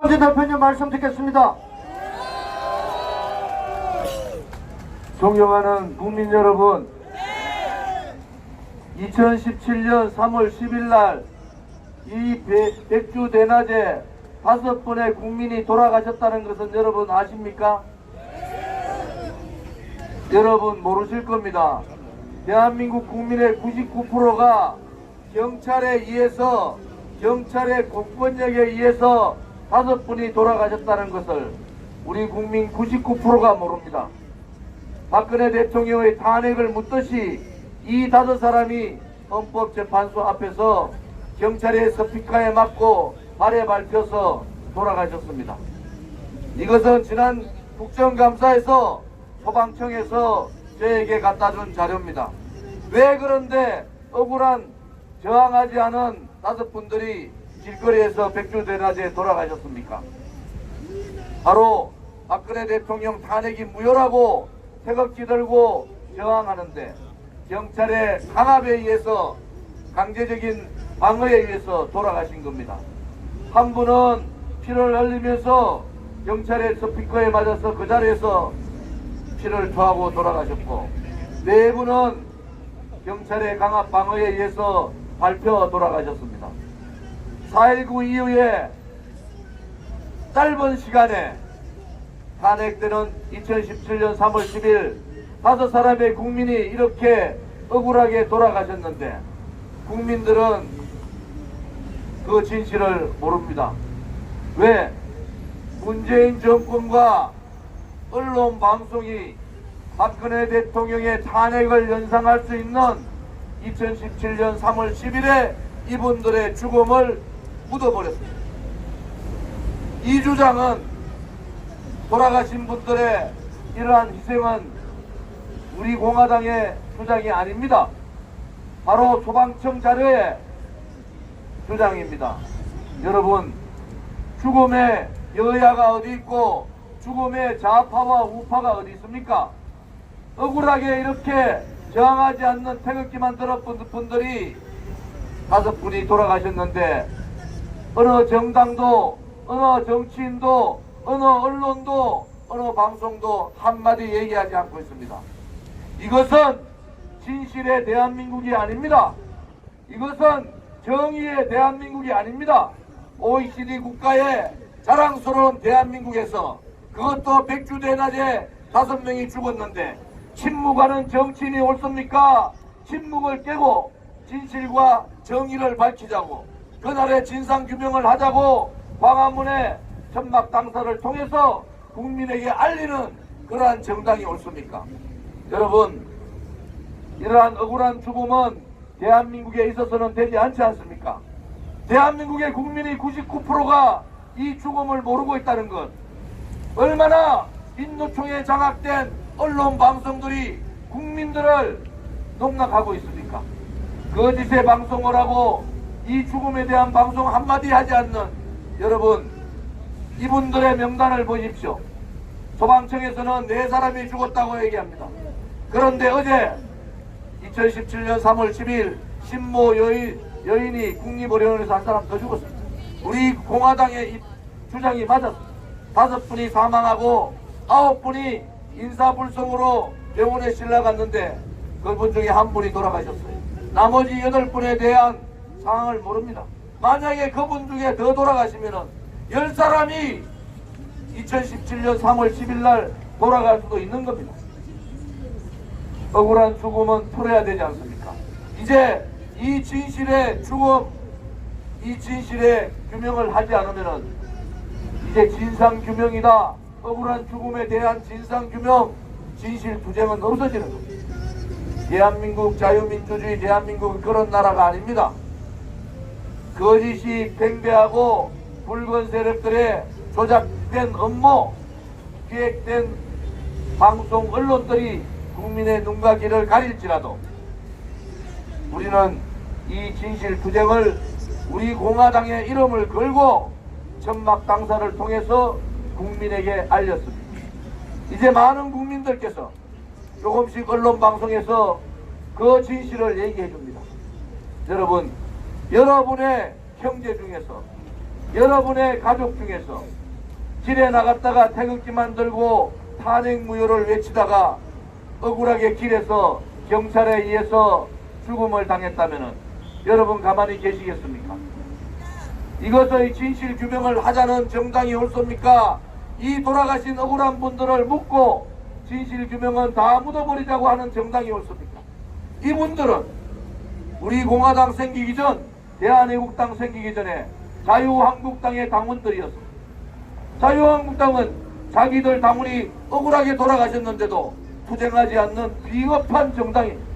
대표님 말씀 듣겠습니다. 존경하는 국민 여러분, 2017년 3월 10일 날 이 백주 대낮에 5분의 국민이 돌아가셨다는 것은 여러분 아십니까? 여러분 모르실 겁니다. 대한민국 국민의 99%가 경찰에 의해서, 경찰의 공권력에 의해서 5분이 돌아가셨다는 것을 우리 국민 99%가 모릅니다. 박근혜 대통령의 탄핵을 묻듯이 이 5사람이 헌법재판소 앞에서 경찰의 스피커에 맞고 발에 밟혀서 돌아가셨습니다. 이것은 지난 국정감사에서 소방청에서 저에게 갖다 준 자료입니다. 왜 그런데 억울한 저항하지 않은 5분들이 길거리에서 백주 대낮에 돌아가셨습니까? 바로 박근혜 대통령 탄핵이 무효라고 태극기 들고 저항하는데 경찰의 강압에 의해서, 강제적인 방어에 의해서 돌아가신 겁니다. 한 분은 피를 흘리면서 경찰의 스피커에 맞아서 그 자리에서 피를 토하고 돌아가셨고, 4분은 경찰의 강압 방어에 의해서 밟혀 돌아가셨습니다. 4.19 이후에 짧은 시간에 탄핵되는 2017년 3월 10일 5사람의 국민이 이렇게 억울하게 돌아가셨는데 국민들은 그 진실을 모릅니다. 왜? 문재인 정권과 언론 방송이 박근혜 대통령의 탄핵을 연상할 수 있는 2017년 3월 10일에 이분들의 죽음을 묻어버렸습니다. 이 주장은, 돌아가신 분들의 이러한 희생은 우리 공화당의 주장이 아닙니다. 바로 소방청 자료의 주장입니다. 여러분, 죽음의 여야가 어디 있고 죽음의 좌파와 우파가 어디 있습니까? 억울하게 이렇게 저항하지 않는 태극기만 들었던 분들이 5분이 돌아가셨는데 어느 정당도, 어느 정치인도, 어느 언론도, 어느 방송도 한마디 얘기하지 않고 있습니다. 이것은 진실의 대한민국이 아닙니다. 이것은 정의의 대한민국이 아닙니다. OECD 국가의 자랑스러운 대한민국에서, 그것도 백주 대낮에 5명이 죽었는데 침묵하는 정치인이 옳습니까? 침묵을 깨고 진실과 정의를 밝히자고, 그날의 진상규명을 하자고 광화문에 천막 당사를 통해서 국민에게 알리는 그러한 정당이 옳습니까? 여러분, 이러한 억울한 죽음은 대한민국에 있어서는 되지 않지 않습니까? 대한민국의 국민이 99%가 이 죽음을 모르고 있다는 것, 얼마나 민노총에 장악된 언론 방송들이 국민들을 농락하고 있습니까? 거짓의 방송을 하고 이 죽음에 대한 방송 한마디 하지 않는 여러분, 이분들의 명단을 보십시오. 소방청에서는 4사람이 죽었다고 얘기합니다. 그런데 어제 2017년 3월 10일 신모 여인이 국립의료원에서 한 사람 더 죽었습니다. 우리 공화당의 주장이 맞았습니다. 5분이 사망하고 9분이 인사불성으로 병원에 실려갔는데 그분 중에 1분이 돌아가셨어요. 나머지 8분에 대한 상황을 모릅니다. 만약에 그분 중에 더 돌아가시면은 10사람이 2017년 3월 10일 날 돌아갈 수도 있는 겁니다. 억울한 죽음은 풀어야 되지 않습니까? 이제 이 진실의 죽음, 이 진실의 규명을 하지 않으면은 이제 진상규명이다, 억울한 죽음에 대한 진상규명, 진실투쟁은 없어지는 겁니다. 대한민국 자유민주주의 대한민국은 그런 나라가 아닙니다. 거짓이 팽배하고 붉은 세력들의 조작된 업무, 기획된 방송 언론들이 국민의 눈과 귀를 가릴지라도 우리는 이 진실투쟁을 우리 공화당의 이름을 걸고 천막 당사를 통해서 국민에게 알렸습니다. 이제 많은 국민들께서 조금씩 언론 방송에서 그 진실을 얘기해 줍니다. 여러분, 여러분의 형제 중에서 여러분의 가족 중에서 길에 나갔다가 태극기만 들고 탄핵무효를 외치다가 억울하게 길에서 경찰에 의해서 죽음을 당했다면 여러분 가만히 계시겠습니까? 이것의 진실 규명을 하자는 정당이 옳습니까? 이 돌아가신 억울한 분들을 묻고 진실 규명은 다 묻어버리자고 하는 정당이 옳습니까? 이분들은 우리 공화당 생기기 전, 대한애국당 생기기 전에 자유한국당의 당원들이었습니다. 자유한국당은 자기들 당원이 억울하게 돌아가셨는데도 투쟁하지 않는 비겁한 정당입니다.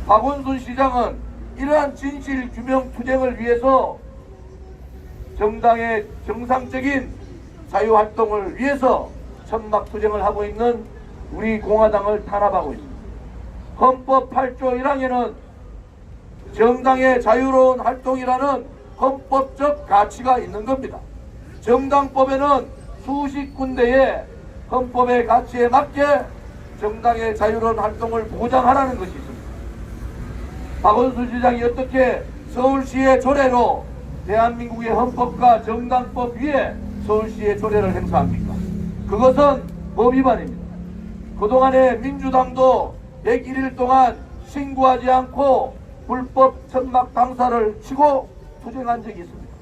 박원순 시장은 이러한 진실 규명 투쟁을 위해서 정당의 정상적인 자유활동을 위해서 천막 투쟁을 하고 있는 우리 공화당을 탄압하고 있습니다. 헌법 8조 1항에는 정당의 자유로운 활동이라는 헌법적 가치가 있는 겁니다. 정당법에는 수십 군데에 헌법의 가치에 맞게 정당의 자유로운 활동을 보장하라는 것이 있습니다. 박원순 시장이 어떻게 서울시의 조례로 대한민국의 헌법과 정당법 위에 서울시의 조례를 행사합니까? 그것은 법 위반입니다. 그동안에 민주당도 101일 동안 신고하지 않고 불법 천막 당사를 치고 투쟁한 적이 있습니다.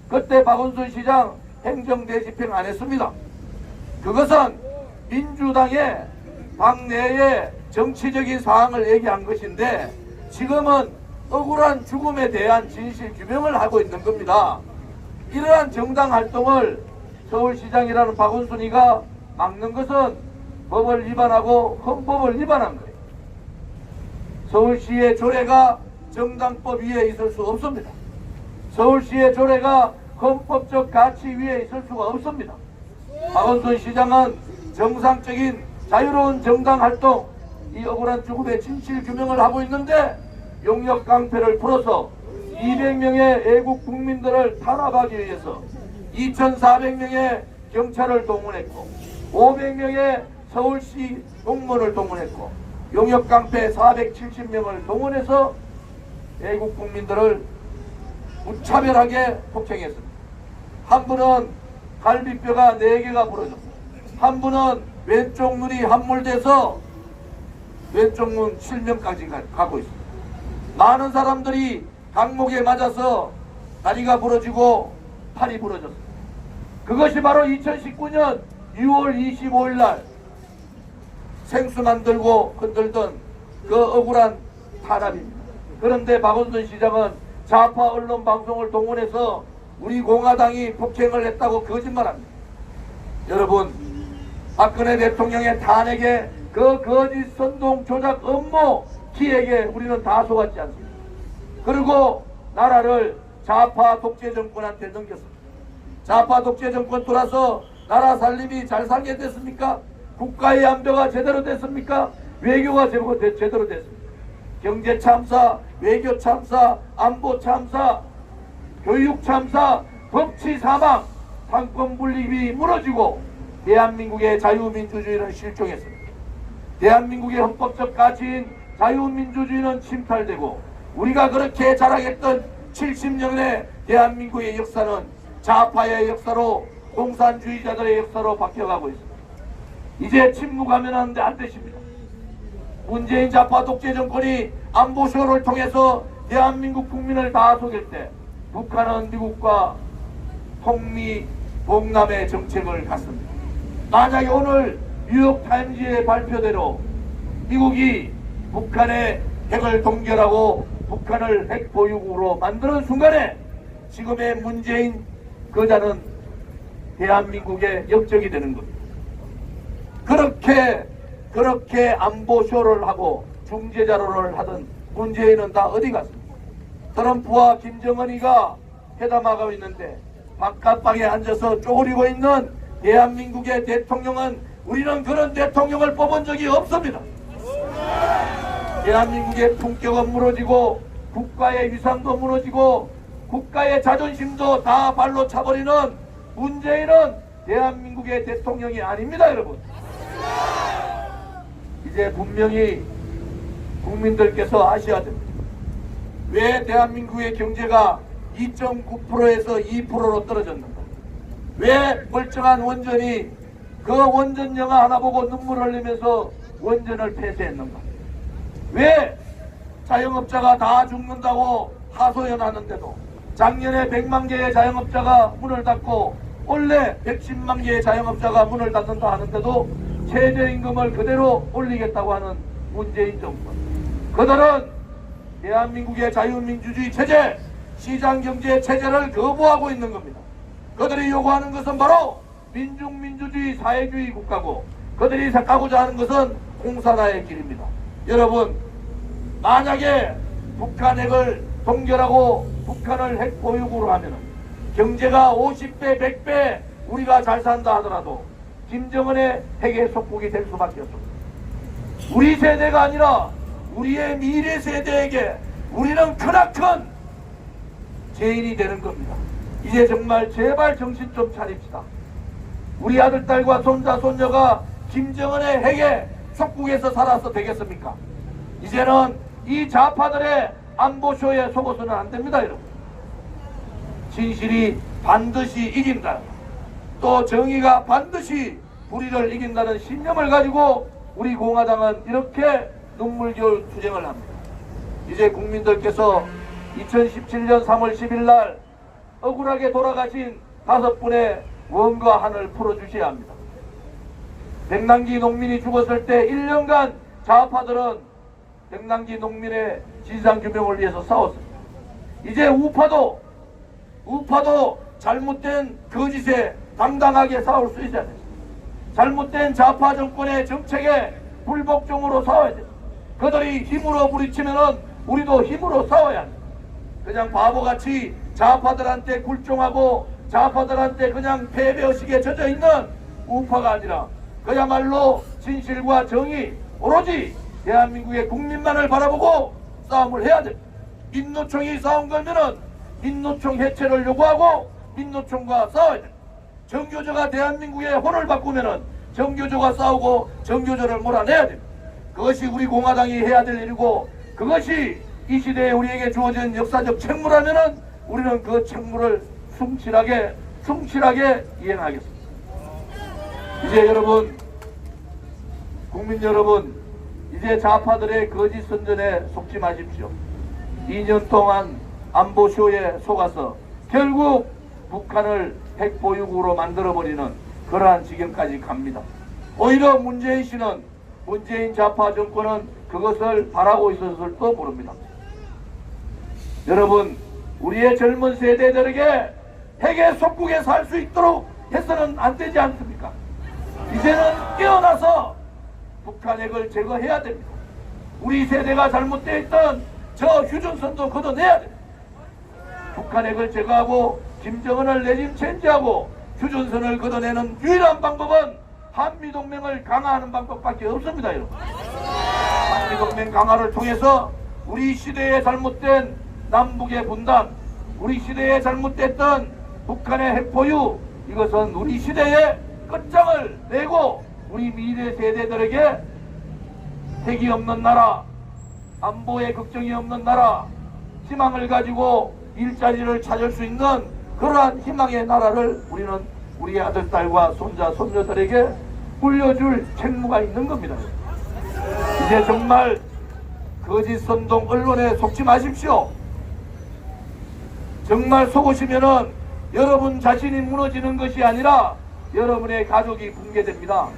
그때 박원순 시장 행정대집행 안 했습니다. 그것은 민주당의 당내의 정치적인 사항을 얘기한 것인데 지금은 억울한 죽음에 대한 진실 규명을 하고 있는 겁니다. 이러한 정당 활동을 서울시장이라는 박원순이가 막는 것은 법을 위반하고 헌법을 위반한 거예요. 서울시의 조례가 정당법 위에 있을 수 없습니다. 서울시의 조례가 헌법적 가치 위에 있을 수가 없습니다. 박원순 시장은 정상적인 자유로운 정당 활동, 이 억울한 죽음의 진실 규명을 하고 있는데 용역 깡패를 풀어서 200명의 애국 국민들을 탄압하기 위해서 2,400명의 경찰을 동원했고 500명의 서울시 공무원을 동원했고 용역 깡패 470명을 동원해서 애국 국민들을 무차별하게 폭행했습니다. 한 분은 갈비뼈가 4개가 부러졌고 한 분은 왼쪽 눈이 함몰돼서 왼쪽 눈 실명까지 가고 있습니다. 많은 사람들이 강목에 맞아서 다리가 부러지고 팔이 부러졌습니다. 그것이 바로 2019년 6월 25일 날 생수만 들고 흔들던 그 억울한 탄압입니다. 그런데 박원순 시장은 좌파 언론 방송을 동원해서 우리 공화당이 폭행을 했다고 거짓말합니다. 여러분, 박근혜 대통령의 탄핵에 그 거짓 선동 조작 업무 기획에 우리는 다 속았지 않습니까? 그리고 나라를 좌파 독재 정권한테 넘겼습니다. 좌파 독재 정권 돌아서 나라 살림이 잘 살게 됐습니까? 국가의 안보가 제대로 됐습니까? 외교가 제대로 됐습니까? 경제 참사, 외교 참사, 안보 참사, 교육 참사, 법치 사망, 상권 분립이 무너지고 대한민국의 자유민주주의는 실종했습니다. 대한민국의 헌법적 가치인 자유민주주의는 침탈되고 우리가 그렇게 자랑했던 70년의 대한민국의 역사는 좌파의 역사로 공산주의자들의 역사로 바뀌어가고 있습니다. 이제 침묵하면 안 되십니다. 문재인 좌파 독재 정권이 안보쇼를 통해서 대한민국 국민을 다 속일 때 북한은 미국과 통미 봉남의 정책을 갖습니다. 만약에 오늘 뉴욕타임즈의 발표대로 미국이 북한의 핵을 동결하고 북한을 핵 보유국으로 만드는 순간에 지금의 문재인 거자는 대한민국의 역적이 되는 겁니다. 그렇게 안보쇼를 하고 중재자로를 하던 문재인은 다 어디 갔습니까? 트럼프와 김정은이가 회담하고 있는데 바깥방에 앉아서 쪼그리고 있는 대한민국의 대통령은 우리는 그런 대통령을 뽑은 적이 없습니다. 대한민국의 품격은 무너지고 국가의 위상도 무너지고 국가의 자존심도 다 발로 차버리는 문재인은 대한민국의 대통령이 아닙니다, 여러분. 이제 분명히 국민들께서 아셔야 됩니다. 왜 대한민국의 경제가 2.9%에서 2%로 떨어졌는가? 왜 멀쩡한 원전이 그 원전 영화 하나 보고 눈물 흘리면서 원전을 폐쇄했는가? 왜 자영업자가 다 죽는다고 하소연하는데도 작년에 100만 개의 자영업자가 문을 닫고 올해 110만 개의 자영업자가 문을 닫는다 하는데도 최저임금을 그대로 올리겠다고 하는 문재인 정권, 그들은 대한민국의 자유민주주의 체제, 시장경제 체제를 거부하고 있는 겁니다. 그들이 요구하는 것은 바로 민중민주주의 사회주의 국가고, 그들이 가고자 하는 것은 공산화의 길입니다. 여러분, 만약에 북한 핵을 동결하고 북한을 핵 보유국으로 하면 경제가 50배, 100배 우리가 잘 산다 하더라도 김정은의 핵의 속국이 될 수밖에 없습니다. 우리 세대가 아니라 우리의 미래 세대에게 우리는 크나큰 죄인이 되는 겁니다. 이제 정말 제발 정신 좀 차립시다. 우리 아들, 딸과 손자, 손녀가 김정은의 핵의 속국에서 살아서 되겠습니까? 이제는 이 좌파들의 안보쇼에 속아서는 안 됩니다, 여러분. 진실이 반드시 이긴다. 또 정의가 반드시 불의를 이긴다는 신념을 가지고 우리 공화당은 이렇게 눈물겨울 투쟁을 합니다. 이제 국민들께서 2017년 3월 10일 날 억울하게 돌아가신 5분의 원과 한을 풀어주셔야 합니다. 백남기 농민이 죽었을 때 1년간 좌파들은 백남기 농민의 진상규명을 위해서 싸웠습니다. 이제 우파도 잘못된 거짓에 당당하게 싸울 수 있어야 됩니다. 잘못된 좌파 정권의 정책에 불복종으로 싸워야 됩니다. 그들이 힘으로 부딪히면은 우리도 힘으로 싸워야 합니다. 그냥 바보같이 좌파들한테 굴종하고 좌파들한테 그냥 패배의식에 젖어있는 우파가 아니라 그야말로 진실과 정의, 오로지 대한민국의 국민만을 바라보고 싸움을 해야 됩니다. 민노총이 싸운 거면은 민노총 해체를 요구하고 민노총과 싸워야 됩니다. 정교조가 대한민국의 혼을 바꾸면은 정교조가 싸우고 정교조를 몰아내야 됩니다. 그것이 우리 공화당이 해야 될 일이고, 그것이 이 시대에 우리에게 주어진 역사적 책무라면은 우리는 그 책무를 충실하게 이행하겠습니다. 이제 여러분, 국민 여러분, 이제 좌파들의 거짓 선전에 속지 마십시오. 2년 동안 안보쇼에 속아서 결국 북한을 핵보유국으로 만들어버리는 그러한 지경까지 갑니다. 오히려 문재인 좌파 정권은 그것을 바라고 있었을지도 모릅니다. 여러분, 우리의 젊은 세대들에게 핵의 속국에 살 수 있도록 해서는 안 되지 않습니까? 이제는 깨어나서 북한 핵을 제거해야 됩니다. 우리 세대가 잘못되어 있던 저 휴전선도 걷어내야 됩니다. 북한 핵을 제거하고 김정은을 레짐 체인지하고 휴전선을 걷어내는 유일한 방법은 한미동맹을 강화하는 방법밖에 없습니다, 여러분. 한미동맹 강화를 통해서 우리 시대에 잘못된 남북의 분단, 우리 시대에 잘못됐던 북한의 핵보유, 이것은 우리 시대에 끝장을 내고 우리 미래 세대들에게 핵이 없는 나라, 안보에 걱정이 없는 나라, 희망을 가지고 일자리를 찾을 수 있는 그러한 희망의 나라를 우리는 우리 아들, 딸과 손자, 손녀들에게 물려줄 책무가 있는 겁니다. 이제 정말 거짓 선동 언론에 속지 마십시오. 정말 속으시면은 여러분 자신이 무너지는 것이 아니라 여러분의 가족이 붕괴됩니다.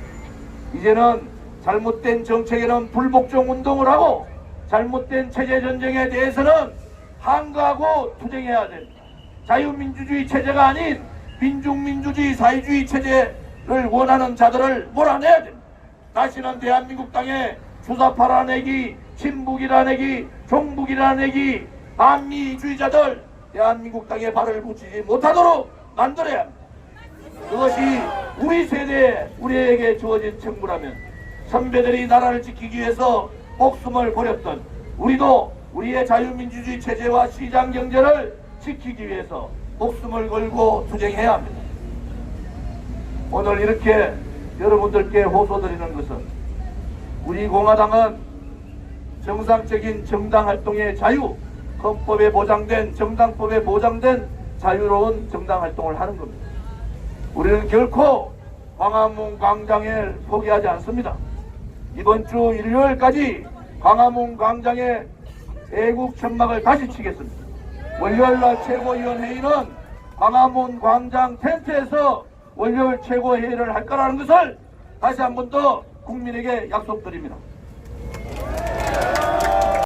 이제는 잘못된 정책에는 불복종 운동을 하고 잘못된 체제 전쟁에 대해서는 항거하고 투쟁해야 됩니다. 자유민주주의 체제가 아닌 민중민주주의 사회주의 체제를 원하는 자들을 몰아내야 됩니다. 다시는 대한민국 땅에 주사파라는 얘기, 친북이라는 얘기, 종북이라는 얘기, 반미주의자들 대한민국 땅에 발을 붙이지 못하도록 만들어야 합니다. 그것이 우리 세대에 우리에게 주어진 책무라면 선배들이 나라를 지키기 위해서 목숨을 버렸던 우리도 우리의 자유민주주의 체제와 시장경제를 지키기 위해서 목숨을 걸고 투쟁해야 합니다. 오늘 이렇게 여러분들께 호소드리는 것은 우리 공화당은 정상적인 정당 활동의 자유, 헌법에 보장된 정당법에 보장된 자유로운 정당 활동을 하는 겁니다. 우리는 결코 광화문 광장을 포기하지 않습니다. 이번 주 일요일까지 광화문 광장에 애국 천막을 다시 치겠습니다. 월요일날 최고위원회의는 광화문 광장 텐트에서 월요일 최고회의를 할 거라는 것을 다시 한 번 더 국민에게 약속드립니다.